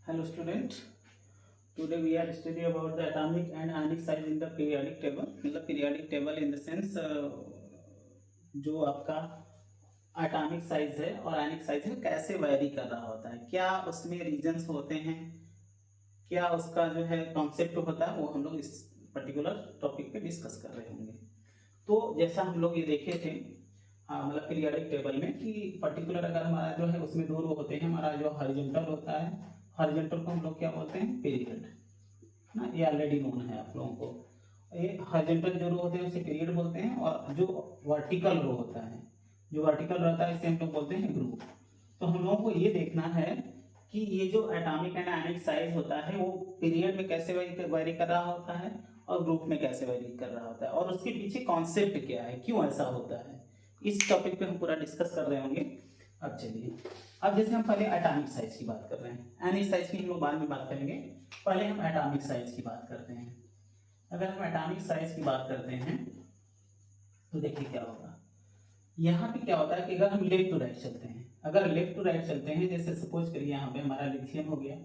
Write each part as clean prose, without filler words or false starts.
Hello student, today we are studying about the atomic and ionic size in the periodic table. मतलब periodic table in the sense जो आपका atomic size है और आयनिक size है कैसे vary कर रहा होता है, क्या उसमें रीजन्स होते हैं, क्या उसका जो है कॉन्सेप्ट होता है, वो हम लोग इस पर्टिकुलर टॉपिक पे डिस्कस कर रहे होंगे। तो जैसा हम लोग ये देखे थे मतलब पीरियोडिक टेबल में कि पर्टिकुलर अगर हमारा जो है उसमें दो रो होते हैं, हमारा जो हॉरिजॉन्टल होता है, हॉरिजॉन्टल को हम लोग क्या बोलते हैं, पीरियड ना, ये ऑलरेडी नोन है आप लोगों को। ये हॉरिजॉन्टल जो रो होते हैं उसे पीरियड बोलते हैं, और जो वर्टिकल रो होता है, जो वर्टिकल रहता है, इसे हम लोग बोलते हैं ग्रुप। तो हम लोगों को ये देखना है कि ये जो एटॉमिक एंड आयनिक साइज होता है वो पीरियड में कैसे वेरी कर रहा होता है और ग्रुप में कैसे वेरी कर रहा होता है, और उसके पीछे कॉन्सेप्ट क्या है, क्यों ऐसा होता है, इस टॉपिक पे हम पूरा डिस्कस कर रहे होंगे। अब चलिए, अब जैसे हम पहले एटॉमिक साइज की बात कर रहे हैं, आयनिक साइज की हम लोग बाद में बात करेंगे, पहले हम एटॉमिक साइज की बात करते हैं। अगर हम एटॉमिक साइज की बात करते हैं तो देखिए क्या होगा। यहाँ पे क्या होता है कि अगर हम लेफ्ट टू राइट चलते हैं, अगर लेफ्ट टू राइट चलते हैं, जैसे सपोज करिए यहाँ पे हमारा लिथियम हो गया,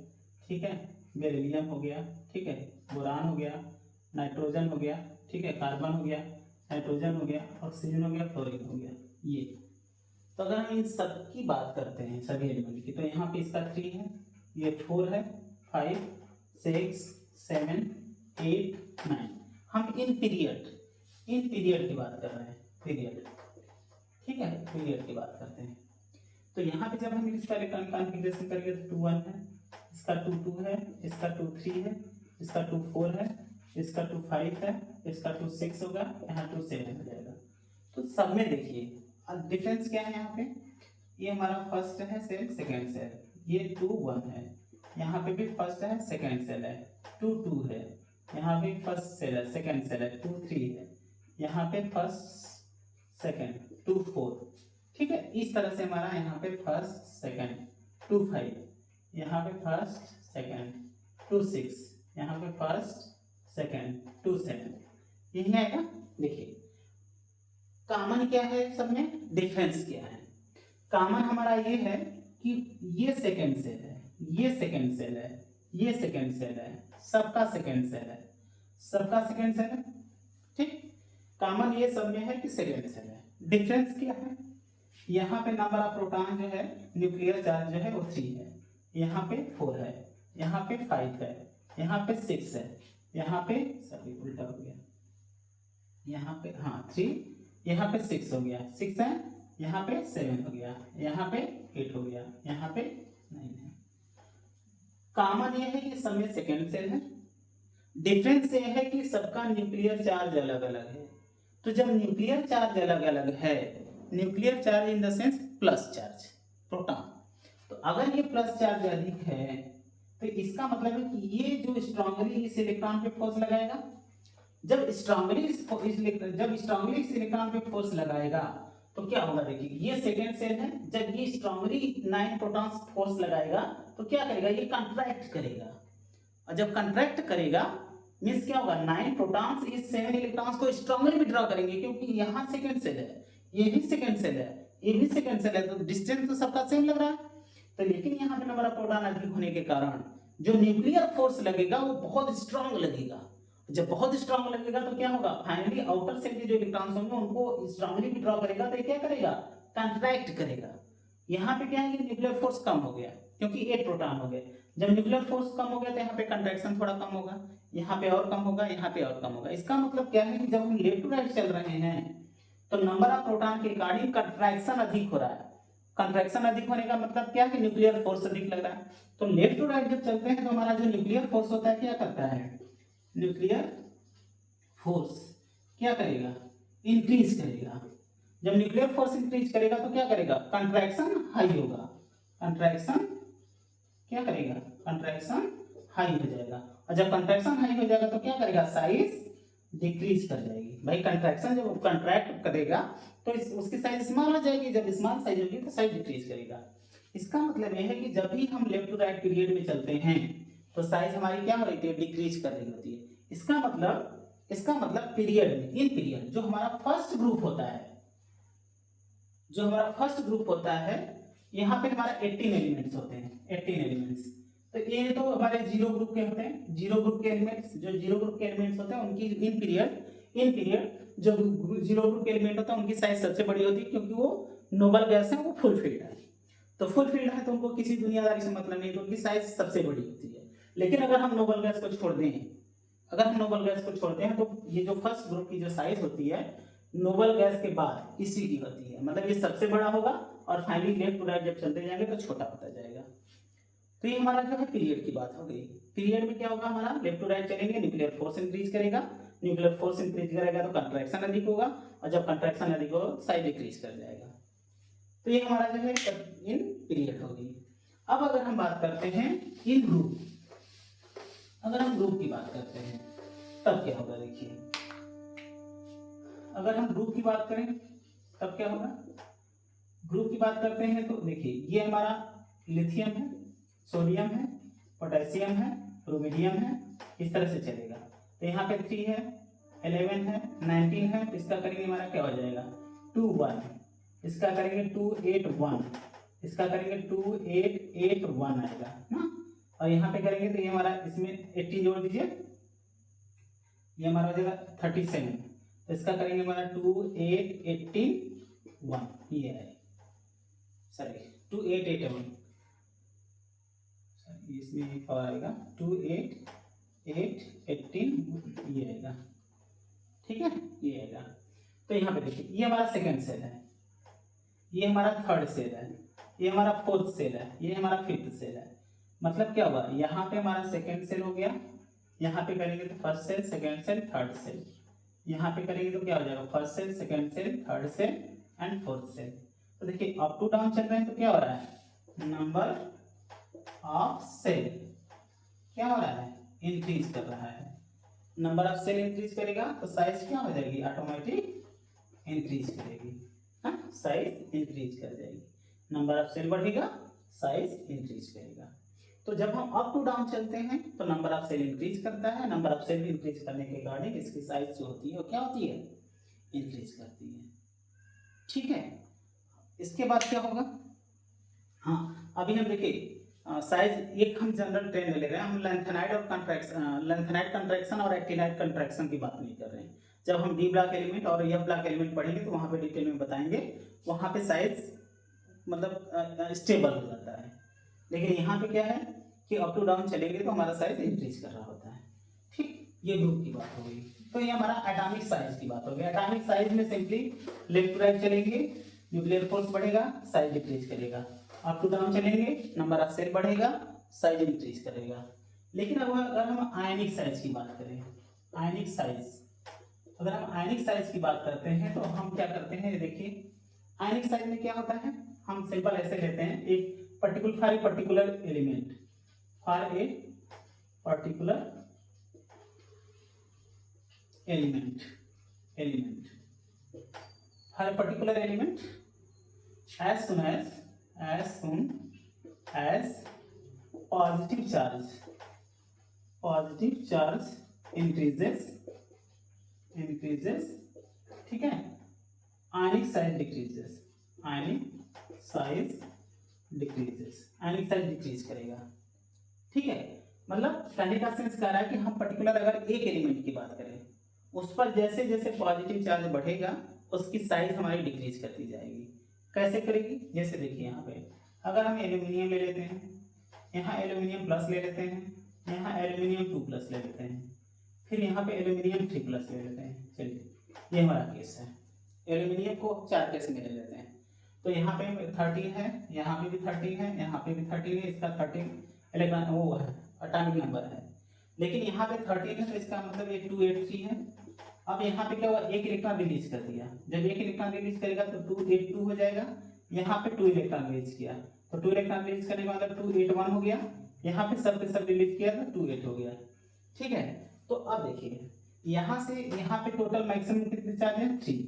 ठीक है, बेरिलियम हो गया, ठीक है, बोरान हो गया, नाइट्रोजन हो गया, ठीक है, कार्बन हो गया, नाइट्रोजन हो गया, ऑक्सीजन हो गया, फ्लोरीन हो गया, ये। तो अगर हम इन सब की बात करते हैं सभी एलिमेंट की, तो यहाँ पे इसका 3 है, ये 4 है, 5 6 7 8 9। हम इन पीरियड की बात कर रहे हैं, पीरियड, ठीक है, पीरियड की बात करते हैं। तो यहाँ पे जब हम इसका इलेक्ट्रॉनिक कॉन्फ़िगरेशन करेंगे तो 2 1 है, इसका 2 2 है, इसका 2 3 है, इसका 2 4 है, इसका 2 5 है, इसका 2 6 होगा, यहाँ 2 7 हो जाएगा। तो सब में देखिए अब डिफरेंस क्या है, यहाँ पे ये हमारा फर्स्ट है सेल, सेकेंड सेल, ये 2 1 है, यहाँ पे भी फर्स्ट है, सेकेंड सेल है, 2 2 है, यहाँ पे फर्स्ट सेल है, सेकेंड सेल है, 2 3 है, यहाँ पे फर्स्ट सेकेंड 2 4, ठीक है। इस तरह से हमारा यहाँ पे फर्स्ट सेकेंड 2 5, यहाँ पे फर्स्ट सेकेंड 2 6, यहाँ पे फर्स्ट सेकेंड 2 7, यही आएगा। देखिए कॉमन क्या है सब में, डिफरेंस क्या है। कॉमन हमारा ये है कि ये सेकेंड सेल है, ये सेकेंड सेल है, ये सेकेंड सेल है, सबका सेकेंड सेल है, सबका सेकेंड सेल है, ठीक। कॉमन ये सब में है कि सेकेंड सेल है। डिफरेंस क्या है, यहाँ पे नंबर ऑफ प्रोटॉन जो है, न्यूक्लियर चार्ज जो है वो 3 है, यहाँ पे 4 है, यहाँ पे 5 है, यहाँ पे 6 है, यहाँ पे सॉरी उल्टा हो गया, यहाँ पे हाँ 3, यहाँ पे 6 हो गया, 6 है, यहाँ पे 7 हो गया, यहाँ पे 8 हो गया, यहाँ पे 9 है। कॉमन ये है कि सब में सेकेंड सेल है। डिफरेंस ये है कि सबका न्यूक्लियर चार्ज अलग अलग है। तो जब न्यूक्लियर चार्ज अलग अलग है, nuclear charge in the sense plus charge proton, तो अगर ये प्लस चार्ज अधिक है तो इसका मतलब है कि ये जो स्ट्रांगली इस इलेक्ट्रॉन पे फोर्स लगाएगा, जब स्ट्रांगली इस इलेक्ट्रॉन पे फोर्स लगाएगा तो क्या होगा, देखिए ये सेकेंड सेल है, जब ये स्ट्रांगली 9 प्रोटॉन्स फोर्स लगाएगा तो क्या करेगा, ये कंट्रैक्ट करेगा, और जब कंट्रैक्ट करेगा मींस क्या होगा, 9 प्रोटॉन्स इस 7 इलेक्ट्रॉन्स को स्ट्रांगली विड्रॉ करेंगे, क्योंकि यहाँ सेकेंड सेल है, ये भी सेकेंड सेल है, ये भी सेकेंड सेल है, तो डिस्टेंस तो सबका सेम लग रहा है। तो लेकिन यहाँ पे नंबर ऑफ प्रोटॉन अधिक होने के कारण जो न्यूक्लियर फोर्स लगेगा वो बहुत स्ट्रांग लगेगा। जब बहुत स्ट्रांग लगेगा तो क्या होगा, फाइनली आउटर सेल के जो इलेक्ट्रॉन्स होंगे उनको स्ट्रांगली विड्रॉ करेगा, तो ये क्या करेगा, कंट्रैक्ट करेगा। यहाँ पे क्या है कि न्यूक्लियर फोर्स कम हो गया क्योंकि 8 प्रोटॉन हो गए, जब न्यूक्लियर फोर्स कम हो गया तो यहाँ पे कंट्रैक्शन थोड़ा कम होगा, यहाँ पे और कम होगा, यहाँ पे और कम होगा। इसका मतलब क्या है कि जब हम लेफ्ट टू राइट चल रहे हैं तो नंबर ऑफ प्रोटॉन के अकॉर्डिंग कंट्रैक्शन अधिक हो रहा है। कंट्रैक्शन अधिक होने का मतलब क्या है कि न्यूक्लियर फोर्स अधिक लग रहा है। तो लेफ्ट टू राइट जब चलते हैं तो हमारा जो न्यूक्लियर फोर्स होता है क्या करता है, न्यूक्लियर फोर्स क्या करेगा, इंक्रीज करेगा। जब न्यूक्लियर फोर्स इंक्रीज करेगा तो क्या करेगा, कंट्रैक्शन हाई होगा, कंट्रैक्शन क्या करेगा, कंट्रैक्शन हाई हो जाएगा, और जब कंट्रैक्शन हाई हो जाएगा तो क्या करेगा, साइज डिक्रीज कर जाएगी। भाई कंट्रैक्शन जब कंट्रैक्ट करेगा तो उसकी साइज स्मॉल हो जाएगी, जब स्मॉल साइज होगी तो साइज डिक्रीज करेगा। इसका मतलब यह है कि जब भी हम लेफ्ट टू राइट पीरियड में चलते हैं तो साइज हमारी क्या हो रही है, डिक्रीज कर रही होती है। इसका मतलब पीरियड में, इन पीरियड जो हमारा फर्स्ट ग्रुप होता है, यहाँ पे हमारा 18 एलिमेंट्स होते हैं, 18 एलिमेंट्स। तो ये तो हमारे जीरो ग्रुप के होते हैं, जीरो ग्रुप के एलिमेंट्स, जो जीरो ग्रुप के एलिमेंट्स होते हैं उनकी इन पीरियड जो जीरो ग्रुप के एलिमेंट होता है उनकी साइज सबसे बड़ी होती है, क्योंकि वो नोबल गैस है, वो फुल फील्ड है। तो फुल फील्ड है तो उनको किसी दुनियादारी से मतलब नहीं, तो उनकी साइज सबसे बड़ी होती है। लेकिन अगर हम नोबल गैस को छोड़ दें, अगर हम नोबल गैस को छोड़ते हैं तो ये जो फर्स्ट ग्रुप की जो साइज होती है नोबल गैस के बाद इसी की होती है, मतलब ये सबसे बड़ा होगा और फाइनली लेफ्ट टू राइट जब चलते जाएंगे तो छोटा होता जाएगा। तो ये हमारा जो है पीरियड की बात हो गई। पीरियड में क्या होगा, हमारा लेफ्ट टू राइट चलेंगे, न्यूक्लियर फोर्स इंक्रीज करेगा, न्यूक्लियर फोर्स इंक्रीज करेगा तो कंट्रैक्शन अधिक होगा, और जब कंट्रैक्शन अधिक होगा साइज डिक्रीज कर जाएगा। तो ये हमारा जो है इन पीरियड होगी। अब अगर हम बात करते हैं इन ग्रुप, अगर हम ग्रुप की बात करते हैं तब क्या होगा, देखिए अगर हम ग्रुप की बात करें तब क्या होगा, ग्रुप की बात करते हैं तो देखिए ये हमारा लिथियम है, सोडियम है, पोटेशियम है, रुबिडियम है, इस तरह से चलेगा। तो यहाँ पे 3 है, 11 है, 19 है, तो इसका करेंगे हमारा क्या हो जाएगा 2 1, इसका करेंगे 2 8 1, इसका करेंगे 2 8 8 1 आएगा ना। और यहाँ पे करेंगे तो ये हमारा इसमें 18 जोड़ दीजिए, ये हमारा हो जाएगा 37, तो इसका करेंगे हमारा 2 8 18 1, ये है सॉरी 2 8 8 1, इसमें और आएगा 2 8 8 18 ये आएगा, ठीक है ये आएगा। तो यहाँ पे देखिए ये हमारा सेकंड सेल है, ये हमारा थर्ड सेल है, ये हमारा फोर्थ सेल है, ये हमारा फिफ्थ सेल है। मतलब क्या हुआ, यहाँ पे हमारा सेकंड सेल हो गया, यहाँ पे करेंगे तो first cell, second cell, third cell, यहाँ पे करेंगे तो क्या हो जाएगा first cell, second cell, third cell and fourth cell. तो देखिए अप टू डाउन चल रहे हैं तो क्या हो रहा है, नंबर ऑफ सेल क्या हो रहा है, इंक्रीज कर रहा है। नंबर ऑफ सेल इंक्रीज करेगा तो साइज क्या हो जाएगी, ऑटोमेटिक इंक्रीज करेगी, साइज इंक्रीज कर जाएगी। नंबर ऑफ सेल बढ़ेगा, साइज इंक्रीज करेगा। तो जब हम अप टू डाउन चलते हैं तो नंबर ऑफ सेल इंक्रीज करता है, नंबर ऑफ सेल इंक्रीज करने के कारण इसकी साइज जो होती है वो क्या होती है, इंक्रीज करती है, ठीक है। इसके बाद क्या होगा, हाँ अभी हम देखिए साइज एक हम जनरल ट्रेंड ले रहे हैं, हम लेंथेनाइड और लेंथेनाइड कंट्रैक्शन और एक्टिनाइड कंट्रैक्शन की बात नहीं कर रहे हैं। जब हम डी ब्लॉक एलिमेंट और एफ ब्लॉक एलिमेंट पढ़ेंगे तो वहाँ पे डिटेल में बताएंगे, वहाँ पे साइज मतलब स्टेबल हो जाता है। लेकिन यहाँ पे क्या है कि अप टू डाउन चलेंगे तो हमारा साइज इंक्रीज कर रहा होता है, ठीक। ये ग्रुप की बात हो गई। तो ये हमारा एटॉमिक साइज की बात हो गई। एटॉमिक साइज में सिंपली लेफ्ट टू राइट चलेंगे, न्यूक्लियर फोर्स बढ़ेगा, साइज डिक्रीज करेगा। अप टू डाउन चलेंगे, नंबर ऑफ सेल बढ़ेगा, साइज इंक्रीज करेगा। लेकिन अब अगर हम आयनिक साइज की बात करें, आयनिक साइज, अगर हम आयनिक साइज की बात करते हैं तो हम क्या करते हैं, देखिए आयनिक साइज में क्या होता है, हम सिंपल ऐसे लेते हैं एक particular element, for a particular element for a particular element as soon as positive charge increases, ठीक है, आयनिक साइज डिक्रीजेस, आयनिक साइज डिक्रीज करेगा, ठीक है। मतलब कहने का सेंस कह रहा है कि हम पर्टिकुलर अगर एक एलिमेंट की बात करें, उस पर जैसे जैसे पॉजिटिव चार्ज बढ़ेगा उसकी साइज हमारी डिक्रीज करती जाएगी। कैसे करेगी, जैसे देखिए यहाँ पे अगर हम एल्यूमिनियम ले लेते हैं, यहाँ एल्यूमिनियम प्लस ले लेते हैं, यहाँ एल्यूमिनियम 2 प्लस ले लेते हैं, फिर यहाँ पे एल्यूमिनियम 3 प्लस ले लेते हैं। चलिए ये हमारा केस है, एल्यूमिनियम को 4 केस में ले लेते हैं। तो यहाँ पे 13 है, यहाँ पे भी 13 है, यहाँ पे भी 13 है, इसका 13 इलेक्ट्रॉन वो है एटॉमिक नंबर है। लेकिन यहाँ पे 13 है तो इसका मतलब ये 283 है। अब यहाँ पे क्या हुआ, एक इलेक्ट्रॉन रिलीज कर दिया, जब एक इलेक्ट्रॉन रिलीज करेगा तो 282 हो जाएगा। यहाँ पे 2 इलेक्ट्रॉन रिलीज किया तो 2 इलेक्ट्रॉन रिलीज करने के बाद 281 हो गया। यहाँ पे सब रिलीज किया तो 28 हो गया, ठीक है। तो अब देखिए यहाँ से यहाँ पे टोटल मैक्सिमम कितने चार्ज है 3,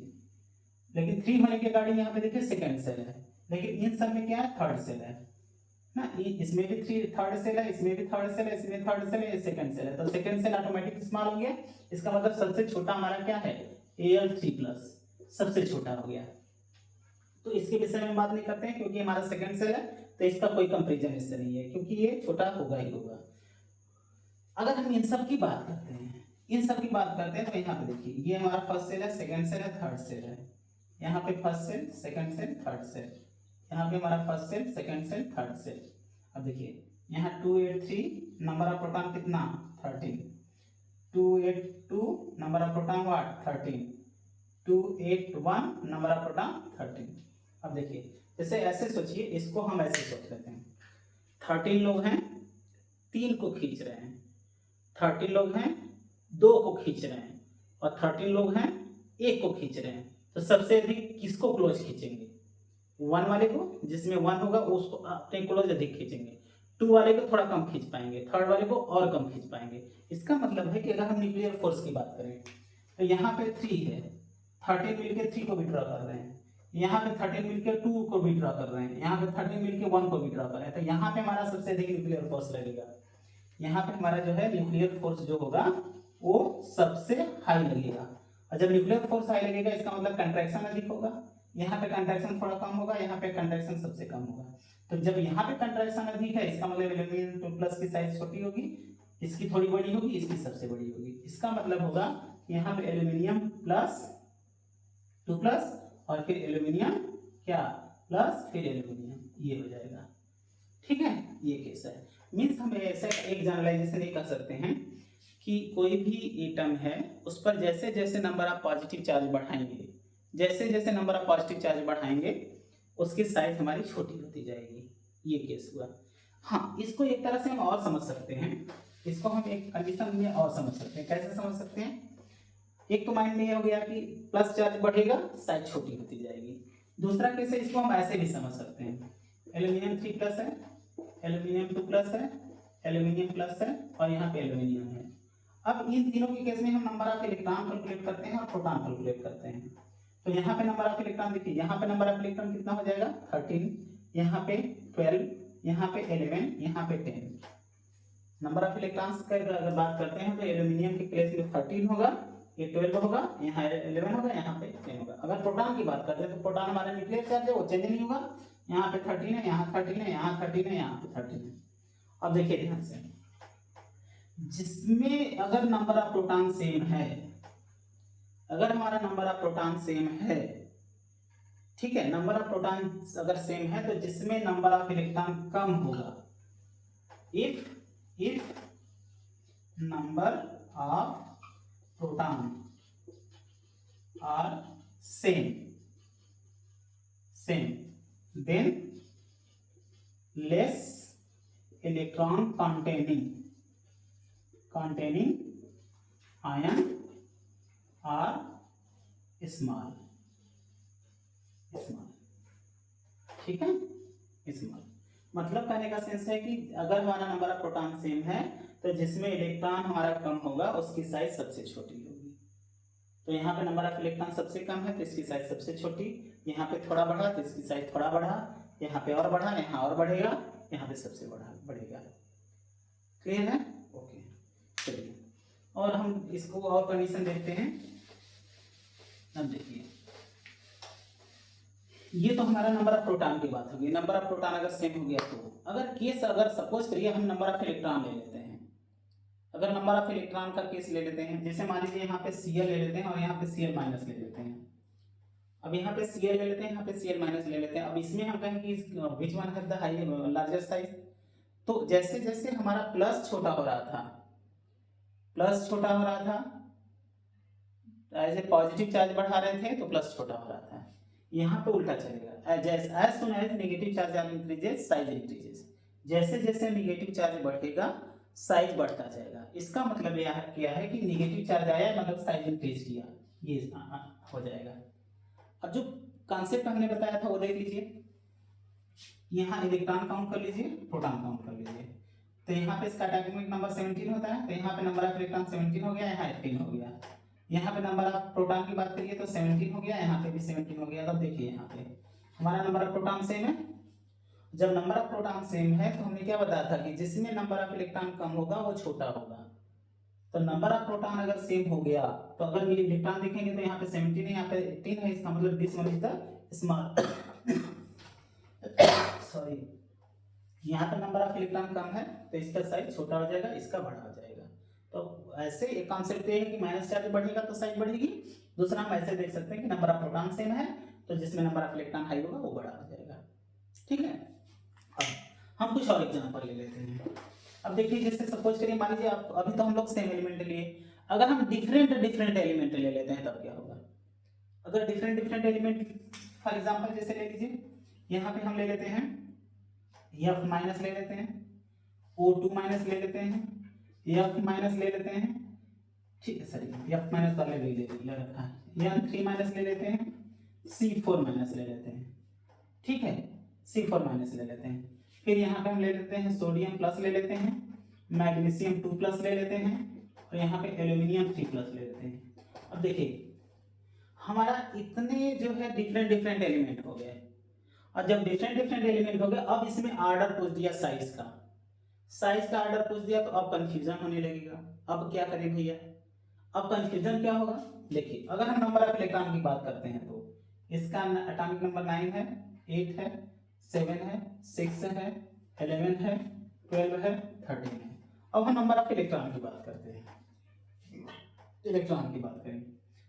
लेकिन 3 होने के कारण यहाँ पे देखिए सेकंड सेल है, लेकिन इन सब में क्या है थर्ड सेल है ना, इसमें भी 3 थर्ड सेल है, इसमें भी थर्ड सेल है, इसमें थर्ड सेल है, सेकंड सेल है। तो सेकंड सेल ऑटोमेटिक स्मॉल हो गया, इसका मतलब सबसे छोटा हमारा क्या है Al3+, सबसे छोटा हो गया। तो इसके विषय में बात नहीं करते हैं क्योंकि हमारा सेकंड सेल है, तो इसका कोई कंपेरिजन इससे नहीं है क्योंकि ये छोटा होगा ही होगा। अगर हम इन सब की बात करते हैं, इन सब की बात करते हैं, तो यहाँ पे देखिए ये हमारा फर्स्ट सेल है, सेकंड सेल है, थर्ड सेल है। यहाँ पे first cell, second cell, third cell. यहाँ पे हमारा first cell, second cell, third cell. अब देखिए यहाँ 283 नंबर ऑफ प्रोटॉन कितना 13, 282 number of proton what 13, 281 number of proton 13। अब देखिए जैसे ऐसे सोचिए, इसको हम ऐसे सोच लेते हैं, 13 लोग हैं 3 को खींच रहे हैं, 13 लोग हैं 2 को खींच रहे हैं, और 13 लोग हैं 1 को खींच रहे हैं। तो सबसे अधिक किसको क्लोज खींचेंगे? 1 वाले को, जिसमें 1 होगा उसको अपने क्लोज अधिक खींचेंगे। 2 वाले को थोड़ा कम खींच पाएंगे, थर्ड वाले को और कम खींच पाएंगे। इसका मतलब है कि अगर हम न्यूक्लियर फोर्स की बात करें तो यहाँ पे 3 है, 13 मिलकर 3 को विड्रॉ कर रहे हैं, यहाँ पे 13 मिलकर 2 को विड्रॉ कर रहे हैं, यहाँ पे 13 मिलकर 1 को विड्रॉ कर रहे हैं। तो यहाँ पे हमारा सबसे अधिक न्यूक्लियर फोर्स लगेगा। यहाँ पे हमारा जो है न्यूक्लियर फोर्स जो होगा वो सबसे हाई लगेगा। और जब न्यूक्लियर फोर्स हाई लगेगा इसका मतलब कंट्रैक्शन अधिक होगा। यहाँ पे कंट्रैक्शन थोड़ा कम होगा, यहाँ पे कंट्रैक्शन सबसे कम होगा। तो जब यहाँ पे कंट्रैक्शन अधिक है इसका मतलब एल्यूमिनियम 2+ की साइज छोटी होगी, इसकी थोड़ी बड़ी होगी, इसकी सबसे बड़ी होगी। इसका मतलब होगा यहाँ पे एल्यूमिनियम प्लस 2+ और फिर एल्यूमिनियम क्या प्लस फिर एल्यूमिनियम, ये हो जाएगा। ठीक है, ये केस है। मीन्स हम ऐसा एक जनरलाइजेशन ये कर सकते हैं कि कोई भी एटम है उस पर जैसे जैसे नंबर ऑफ पॉजिटिव चार्ज बढ़ाएंगे, जैसे जैसे नंबर ऑफ पॉजिटिव चार्ज बढ़ाएंगे उसकी साइज हमारी छोटी होती जाएगी। ये केस हुआ। हाँ, इसको एक तरह से हम और समझ सकते हैं, इसको हम एक कंडीशन में और समझ सकते हैं। कैसे समझ सकते हैं? एक तो माइंड में ये हो गया कि प्लस चार्ज बढ़ेगा साइज छोटी होती जाएगी। दूसरा केस है, इसको हम ऐसे भी समझ सकते हैं, एल्यूमिनियम 3+ है, एल्यूमिनियम 2+ है, एल्यूमिनियम प्लस है और यहाँ पे एल्यूमिनियम है। अब इन तीनों के केस में हम नंबर ऑफ इलेक्ट्रॉन कैलकुलेट करते हैं और प्रोटॉन कैलकुलेट करते हैं। तो यहाँ पे नंबर ऑफ इलेक्ट्रॉन देखिए, यहाँ पे नंबर ऑफ इलेक्ट्रॉन कितना हो जाएगा 13, यहाँ पे 12, यहाँ पे 11, यहाँ पे 10। नंबर ऑफ इलेक्ट्रॉन्स का अगर बात करते हैं तो एल्यूमिनियम के केस में 13 होगा, ये 12 होगा, यहाँ 11 होगा, यहाँ पे 10 होगा। अगर प्रोटॉन की बात करते हैं तो प्रोटॉन हमारा न्यूक्लियर चार्ज है वो चेंज नहीं होगा, यहाँ पे 13 है, यहाँ 13 है, यहाँ 13 है, यहाँ पे 13 है। अब देखिए ध्यान से, जिसमें अगर नंबर ऑफ प्रोटॉन सेम है, अगर हमारा नंबर ऑफ प्रोटॉन सेम है, ठीक है, नंबर ऑफ प्रोटॉन अगर सेम है तो जिसमें नंबर ऑफ इलेक्ट्रॉन कम होगा, if number of proton are same then less electron containing ion are small, ठीक है, स्मॉल। मतलब कहने का सेंस है कि अगर हमारा नंबर ऑफ प्रोटॉन सेम है तो जिसमें इलेक्ट्रॉन हमारा कम होगा उसकी साइज सबसे छोटी होगी। तो यहाँ पे नंबर ऑफ इलेक्ट्रॉन सबसे कम है तो इसकी साइज सबसे छोटी, यहाँ पे थोड़ा बढ़ा तो इसकी साइज थोड़ा बढ़ा, यहाँ पे और बढ़ा, यहाँ और बढ़ेगा, यहाँ पे सबसे बढ़ेगा। क्लियर है? ओके, चलिए और हम इसको और कंडीशन देखते हैं। अब देखिए, ये तो हमारा नंबर ऑफ प्रोटॉन की बात होगी। नंबर ऑफ प्रोटॉन अगर सेम हो गया तो अगर सपोज करिए हम नंबर ऑफ इलेक्ट्रॉन ले लेते हैं, अगर नंबर ऑफ इलेक्ट्रॉन का केस ले लेते हैं, जैसे मान लीजिए यहाँ पे Cl ले लेते हैं और यहाँ पे Cl- ले लेते हैं। अब यहाँ पे Cl ले लेते हैं, यहाँ पे Cl- ले लेते हैं। अब इसमें हम कहेंगे कि which one have the high largest size. तो जैसे जैसे हमारा प्लस छोटा हो रहा था, एज ए पॉजिटिव चार्ज बढ़ा रहे थे तो प्लस छोटा हो रहा था। यहाँ पे उल्टा चलेगा, as soon as negative charge increases size increases. जैसे जैसे नेगेटिव चार्ज बढ़ेगा साइज बढ़ता जाएगा। इसका मतलब यह क्या है कि नेगेटिव चार्ज आया मतलब साइज इंक्रीज किया, ये हो जाएगा। अब जो कॉन्सेप्ट हमने बताया था वो देख लीजिए, यहाँ इलेक्ट्रॉन काउंट कर लीजिए, प्रोटॉन काउंट कर लीजिए। तो यहाँ पे इसका एटॉमिक नंबर 17 होता है, तो यहाँ पे नंबर ऑफ इलेक्ट्रॉन 17 हो गया, यहाँ 18 हो गया। यहाँ पे नंबर ऑफ प्रोटॉन की बात करिए तो 17 हो गया, यहाँ पे भी 17 हो गया। अब देखिए यहाँ पे हमारा नंबर ऑफ प्रोटॉन सेम है। जब नंबर ऑफ प्रोटॉन सेम है तो हमने क्या बताया था कि जिसमें नंबर ऑफ इलेक्ट्रॉन कम होगा वो छोटा होगा। तो नंबर ऑफ प्रोटॉन अगर सेम हो गया तो अगर इलेक्ट्रॉन देखेंगे तो यहाँ पे 17 है, यहाँ पे 18 है, इसका मतलब this one is the small sorry, यहाँ पे नंबर ऑफ इलेक्ट्रॉन कम है तो इसका साइज छोटा हो जाएगा, इसका बड़ा हो जाएगा। तो ऐसे एक कॉन्सेप्ट ये है कि माइनस चार्ज बढ़ेगा तो साइज बढ़ेगी। दूसरा हम ऐसे देख सकते हैं कि नंबर ऑफ प्रोटॉन सेम है तो जिसमें नंबर ऑफ इलेक्ट्रॉन हाई होगा वो बड़ा हो जाएगा। ठीक है, अब हम कुछ और एग्जांपल ले लेते हैं। अब देखिए, जैसे सपोज करिए, मान लीजिए आप, अभी तो हम लोग सेम एलिमेंट लिए, अगर हम डिफरेंट एलिमेंट ले लेते हैं तब क्या होगा। अगर डिफरेंट एलिमेंट फॉर एग्जांपल जैसे ले लीजिए, यहाँ पे हम ले लेते हैं F माइनस ले लेते हैं, O2 माइनस ले लेते हैं, F माइनस ले लेते हैं, ठीक है सर, F माइनस पहले ले रखा है, N3 माइनस ले लेते हैं, C4 माइनस ले लेते हैं, ठीक है, C4 माइनस ले लेते हैं। फिर यहाँ पे हम ले लेते हैं सोडियम प्लस ले लेते हैं, मैग्नीशियम 2 प्लस ले लेते हैं, और यहाँ पे एल्यूमिनियम 3 प्लस ले लेते हैं। अब देखिए हमारा इतने जो है डिफरेंट एलिमेंट हो गए, और जब डिफरेंट एलिमेंट हो गए, अब इसमें ऑर्डर पूछ दिया साइज का ऑर्डर पूछ दिया, तो अब कंफ्यूजन होने लगेगा। अब क्या करें भैया, अब कंफ्यूजन क्या होगा। देखिए, अगर हम नंबर ऑफ इलेक्ट्रॉन की बात करते हैं तो इसका एटॉमिक नंबर 9 है, 8 है, 7 है, 6 है, 11 है, 12 है, 13 है। अब हम नंबर ऑफ इलेक्ट्रॉन की बात करते हैं, इलेक्ट्रॉन की बात करें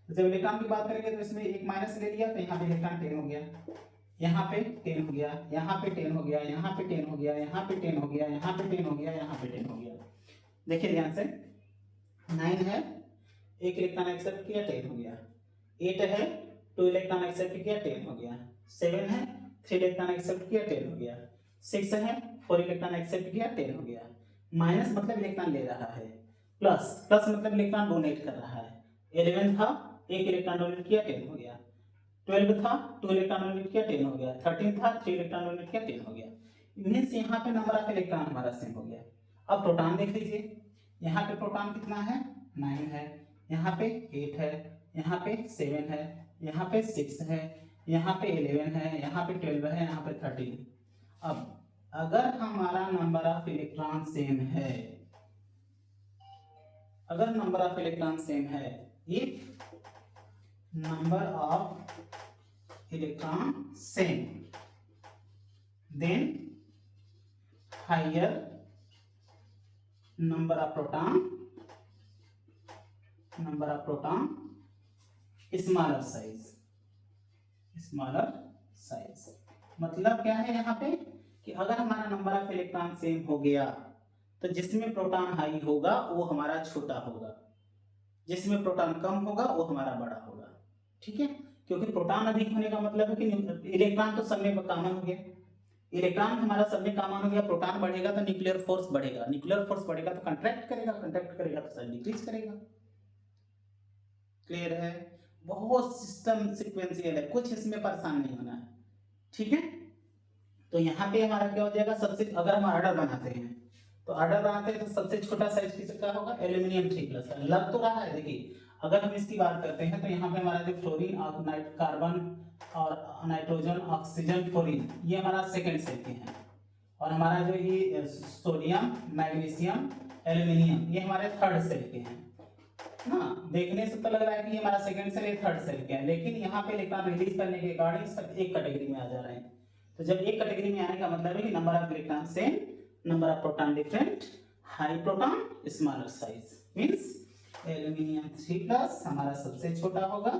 तो जब इलेक्ट्रॉन की बात करेंगे तो इसमें एक माइनस ले लिया तो यहाँ पे इलेक्ट्रॉन 10 हो गया, यहाँ पे 10 हो गया, यहाँ पे 10 हो गया, यहाँ पे 10 हो गया, यहाँ पे 10 हो गया, यहाँ पे 10 हो गया, यहाँ पे 10 हो गया। देखिए ध्यान से, 9 है, एक इलेक्ट्रॉन एक्सेप्ट किया, 10 हो गया। 8 है, 2 इलेक्ट्रॉन एक्सेप्ट किया, 10 हो गया। 7 है, 3 इलेक्ट्रॉन एक्सेप्ट किया, 10 हो गया। 6 है, 4 इलेक्ट्रॉन एक्सेप्ट किया, 10 हो गया। माइनस मतलब इलेक्ट्रॉन ले रहा है, प्लस मतलब इलेक्ट्रॉन डोनेट कर रहा है। 11 था, एक इलेक्ट्रॉन डोनेट किया, 10 हो गया। 12 था, 2 इलेक्ट्रॉन डोनेट किया, 10 हो गया। 13 था, 3 इलेक्ट्रॉन डोनेट किया, 10 हो गया। मींस यहाँ पे नंबर ऑफ इलेक्ट्रॉन हमारा सेम हो गया। अब प्रोटॉन देख लीजिए, यहाँ पे प्रोटॉन कितना है, 9 है, यहाँ पे 8 है, यहाँ पे 7 है, यहाँ पे 6 है, यहाँ पे 11 है, यहाँ पे 12 है, यहाँ पे 13। अब अगर हमारा नंबर ऑफ इलेक्ट्रॉन सेम है, अगर नंबर ऑफ इलेक्ट्रॉन सेम है, if number of electron same, then higher number of proton smaller size। मतलब क्या है यहाँ पे कि अगर हमारा नंबर ऑफ इलेक्ट्रॉन सेम हो गया तो जिसमें प्रोटॉन हाई होगा वो हमारा छोटा होगा, जिसमें प्रोटॉन कम होगा वो हमारा बड़ा होगा। ठीक है, क्योंकि प्रोटॉन अधिक होने का मतलब है कि इलेक्ट्रॉन तो सब में कॉमन हो गया, इलेक्ट्रॉन हमारा सब में कॉमन हो गया। प्रोटॉन बढ़ेगा तो न्यूक्लियर फोर्स बढ़ेगा, न्यूक्लियर फोर्स बढ़ेगा तो कंट्रैक्ट करेगा तो साइज डिक्रीज करेगा। क्लियर है, बहुत सिस्टम सीक्वेंशियल है, कुछ इसमें परेशान नहीं होना है। ठीक है, तो यहाँ पे हमारा क्या हो जाएगा, सबसे अगर हम ऑर्डर बनाते हैं तो सबसे छोटा साइज किसका होगा, एल्यूमिनियम 3 प्लस का। लग तो रहा है, देखिए अगर हम इसकी बात करते हैं तो यहाँ पे हमारा जो फ्लोरीन, कार्बन और नाइट्रोजन, ऑक्सीजन, फ्लोरीन, ये हमारा सेकंड सेल के हैं, और हमारा जो ये सोडियम, मैग्नीशियम, एल्यूमिनियम, ये हमारे थर्ड सेल के हैं ना। देखने से तो लग रहा है कि ये हमारा सेकंड सेल, ये थर्ड सेल के हैं, लेकिन यहाँ पे इलेक्ट्रॉन रिलीज करने के अकॉर्डिंग सब एक कैटेगरी में आ जा रहे हैं। तो जब एक कैटेगरी में आने का मतलब है कि number of electron same, number of proton different, high proton smaller size, means aluminium 3 plus हमारा सबसे छोटा होगा,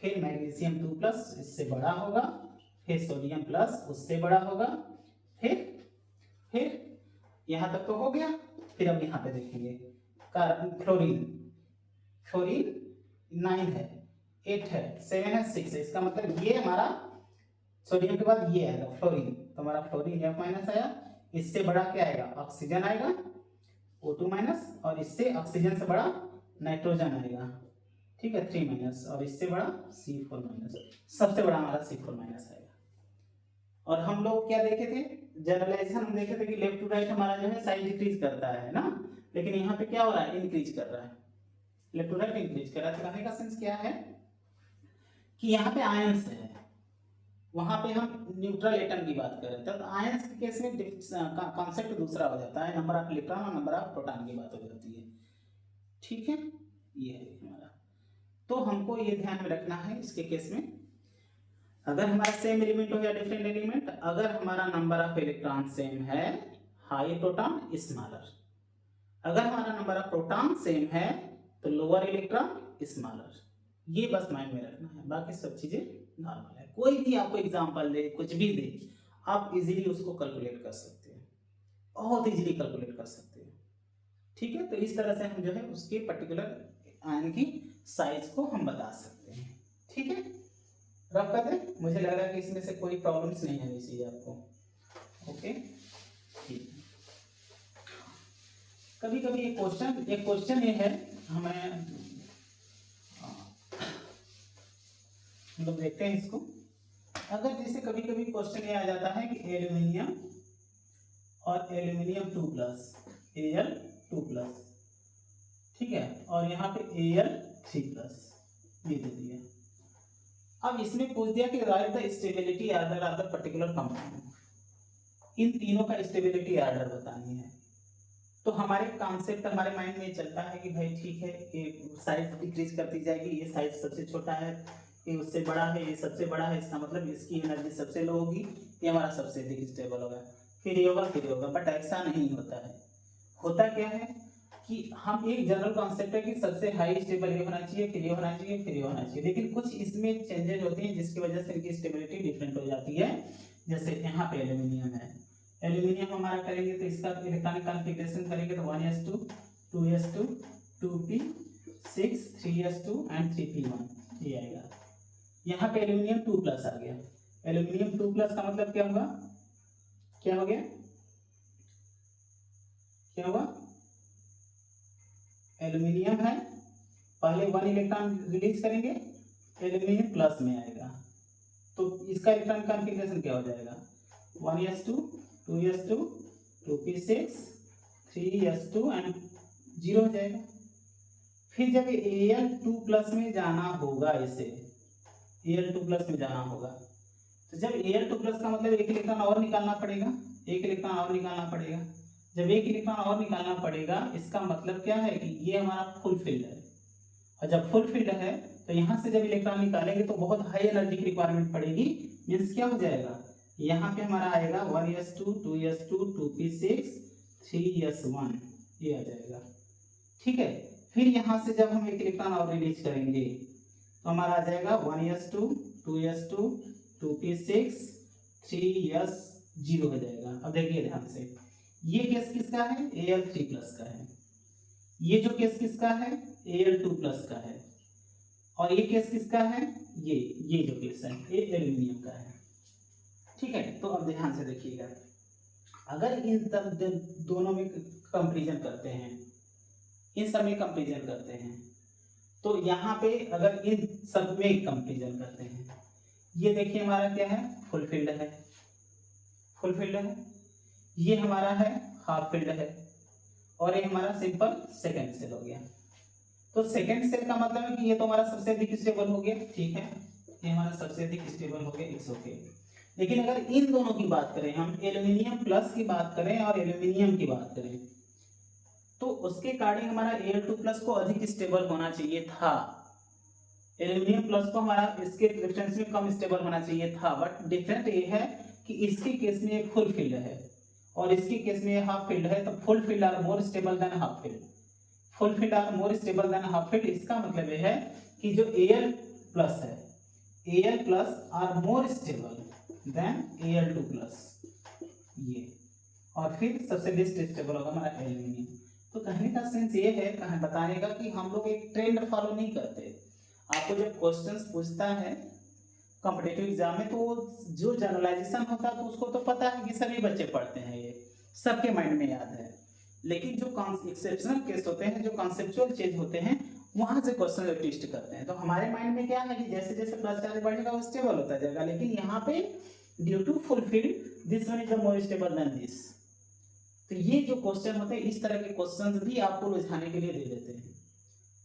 फिर मैग्नीशियम 2 प्लस इससे बड़ा होगा, फिर सोडियम प्लस उससे बड़ा होगा, फिर यहाँ तक तो हो गया। फिर अब यहाँ पे देखेंगे फ्लोरीन 9 है, 8 है, 7 है, 6 है, इसका मतलब ये हमारा सोडियम के बाद ये आएगा फ्लोरीन, तो हमारा फ्लोरीन F माइनस आया। इससे बड़ा क्या आएगा, ऑक्सीजन आएगा O2 माइनस, और इससे ऑक्सीजन से बड़ा नाइट्रोजन आएगा, ठीक है 3 माइनस, और इससे बड़ा C4 माइनस, सबसे बड़ा हमारा C4 माइनस आएगा। और हम लोग क्या देखे थे, जनरलाइजेशन हम देखे थे कि लेफ्ट टू राइट हमारा जो है साइज डिक्रीज करता है ना, लेकिन यहाँ पे क्या हो रहा है, इंक्रीज कर रहा है, लेफ्ट टू राइट इंक्रीज कर रहा है। तो कहने का सेंस क्या है कि यहाँ पे आयंस है, वहां पे हम न्यूट्रल एटम की बात कर रहे थे, तो आयंस के केस में कॉन्सेप्ट दूसरा हो जाता है, नंबर ऑफ इलेक्ट्रॉन और नंबर ऑफ प्रोटॉन की बात हो जाती है। ठीक है, ये है हमारा। तो हमको ये ध्यान में रखना है इसके केस में, अगर हमारा सेम एलिमेंट हो या डिफरेंट एलिमेंट, अगर हमारा नंबर ऑफ इलेक्ट्रॉन सेम है हाई प्रोटॉन स्मॉलर, अगर हमारा नंबर ऑफ प्रोटॉन सेम है तो लोअर इलेक्ट्रॉन स्मॉलर। ये बस माइंड में रखना है, बाकी सब चीजें नॉर्मल है। कोई भी आपको एग्जांपल दे, कुछ भी दे, आप इजीली उसको कैलकुलेट कर सकते हैं, बहुत इजीली कैलकुलेट कर सकते हैं। ठीक है, तो इस तरह से हम जो है उसके पर्टिकुलर आयन की साइज को हम बता सकते हैं। ठीक है, रफ कर दें। मुझे लग रहा है कि इसमें से कोई प्रॉब्लम्स नहीं आनी चाहिए आपको। ओके, ठीक। कभी कभी एक क्वेश्चन ये है, हमें हम लोग देखते हैं इसको। अगर जैसे कभी कभी क्वेश्चन ये आ जाता है कि एल्यूमिनियम और एल्यूमिनियम 2+, Al2+, ठीक है, और यहाँ पे Al3+, ये दे दिया। अब इसमें पूछ दिया कि write the stability order of the particular compound, इन तीनों का स्टेबिलिटी ऑर्डर बतानी है। तो हमारे कॉन्सेप्ट हमारे माइंड में चलता है कि भाई ठीक है, ये साइज डिक्रीज करती जाएगी, ये साइज सबसे छोटा है, ये उससे बड़ा है, ये सबसे बड़ा है, इसका मतलब इसकी एनर्जी सबसे लो होगी, ये हमारा सबसे अधिक स्टेबल होगा, फिर ये होगा। बट ऐसा नहीं होता है। होता क्या है कि हम एक जनरल कॉन्सेप्ट है कि सबसे हाई स्टेबल ये होना चाहिए, फिर ये होना चाहिए, फिर ये होना चाहिए, लेकिन कुछ इसमें चेंजेस होते हैं जिसकी वजह से इनकी स्टेबिलिटी डिफरेंट हो जाती है। जैसे यहाँ पे एल्यूमिनियम है, एल्यूमिनियम हमारा करेंगे तो इसका इलेक्ट्रॉनिक कॉन्फ़िगरेशन करेंगे तो 1s2 2s2 2p6 3s2 and 3p1 ये आएगा। यहाँ पे एल्यूमिनियम 2+ आ गया। एल्यूमिनियम 2+ का मतलब क्या होगा, क्या हो गया, क्या हुआ, एल्यूमिनियम है, पहले 1 इलेक्ट्रॉन रिलीज करेंगे, एल्यूमिनियम प्लस में आएगा, तो इसका इलेक्ट्रॉन कॉन्फ़िगरेशन क्या हो जाएगा, 1s2 2s2 2p6 3s2 and 0 हो जाएगा। फिर जब Al2+ में जाना होगा, इसे Al2+ में जाना होगा, तो जब Al2+ का मतलब एक इलेक्ट्रॉन और निकालना पड़ेगा, एक इलेक्ट्रॉन और निकालना पड़ेगा। जब एक इलेक्ट्रॉन और निकालना पड़ेगा, इसका मतलब क्या है कि ये हमारा फुल फिल्ड है, और जब फुल फिल्ड है तो यहाँ से जब इलेक्ट्रॉन निकालेंगे तो बहुत हाई एनर्जी की रिक्वायरमेंट पड़ेगी। मीन्स क्या हो जाएगा, यहाँ पे हमारा आएगा 1s2 2s2 2p6 3s1 ये आ जाएगा। ठीक है, फिर यहाँ से जब हम एक इलेक्ट्रॉन और रिलीज करेंगे तो हमारा आ जाएगा 1s2 2s2 2p6 3s0 हो जाएगा। अब देखिए ध्यान से, ये केस किसका है, Al3+ का है, ये जो केस किसका है, Al2+ का है, और ये केस किसका है, ये जो केस है ये एल्यूमिनियम का है। ठीक है, तो अब ध्यान से देखिएगा, अगर इन दोनों में कंपैरिजन करते हैं, इन सब में कंपैरिजन करते हैं, तो यहाँ पे अगर इन सब में कंपैरिजन करते हैं, ये देखिए हमारा क्या है, फुल फील्ड है, फुल फील्ड है, ये हमारा है हाफ फील्ड है, और ये हमारा सिंपल सेकेंड सेल हो गया। तो सेकेंड सेल का मतलब है कि ये तो हमारा सबसे अधिक स्टेबल हो गया। ठीक है, ये हमारा सबसे अधिक स्टेबल हो गया, इट्स ओके। लेकिन अगर इन दोनों की बात करें, हम एल्यूमिनियम प्लस की बात करें और एल्यूमिनियम की बात करें, तो उसके अकॉर्डिंग हमारा Al2+ को अधिक स्टेबल होना चाहिए था, एल्यूमिनियम प्लस को हमारा इसके रेफरेंस में कम स्टेबल होना चाहिए था। बट डिफरेंट ये है कि इसके केस में एक फुल फील्ड है और इसके केस में हाफ फील्ड है, तो full field are more stable than half field, full field are more stable than half field. इसका मतलब यह है कि जो Al+ है, Al+ are more stable than Al2+, ये, और फिर सबसे लिस्ट स्टेबल होगा हमारा एल्यूमिनियम। तो कहने का सेंस ये है, बताने का कि हम लोग एक ट्रेंड फॉलो नहीं करते। आपको जब क्वेश्चंस पूछता है कॉम्पिटिटिव एग्जाम में, तो जो जनरलाइजेशन होता है तो उसको तो पता है कि सभी बच्चे पढ़ते हैं, ये सबके माइंड में याद है। लेकिन जो एक्सेप्शनल केस होते हैं, जो कॉन्सेप्चुअल चीज होते हैं, वहां से क्वेश्चन ट्विस्ट करते हैं। तो हमारे माइंड में क्या है कि जैसे जैसे क्लास चार्ज बढ़ेगा वो स्टेबल होता जाएगा, लेकिन यहाँ पे due to fulfilled this one is the more stable than this. तो ये जो क्वेश्चन होते हैं, इस तरह के क्वेश्चन भी आपको रुझाने के लिए दे देते हैं।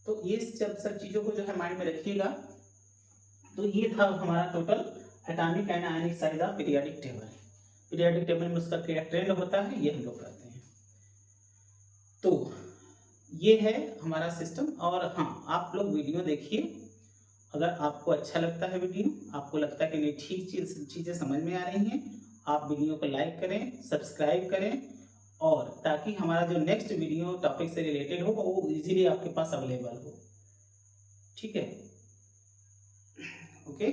तो ये सब चीजों को जो है माइंड में रखिएगा। तो ये था हमारा total atomic and ionic size of periodic table. Periodic table में उसका क्या ट्रेंड होता है, ये हम लोग करते हैं। तो ये है हमारा सिस्टम। और हाँ, आप लोग वीडियो देखिए अगर आपको अच्छा लगता है वीडियो, आपको लगता है कि नहीं ठीक चीज़ें समझ में आ रही हैं, आप वीडियो को लाइक करें, सब्सक्राइब करें, और ताकि हमारा जो नेक्स्ट वीडियो टॉपिक से रिलेटेड हो वो इजीली आपके पास अवेलेबल हो। ठीक है, ओके।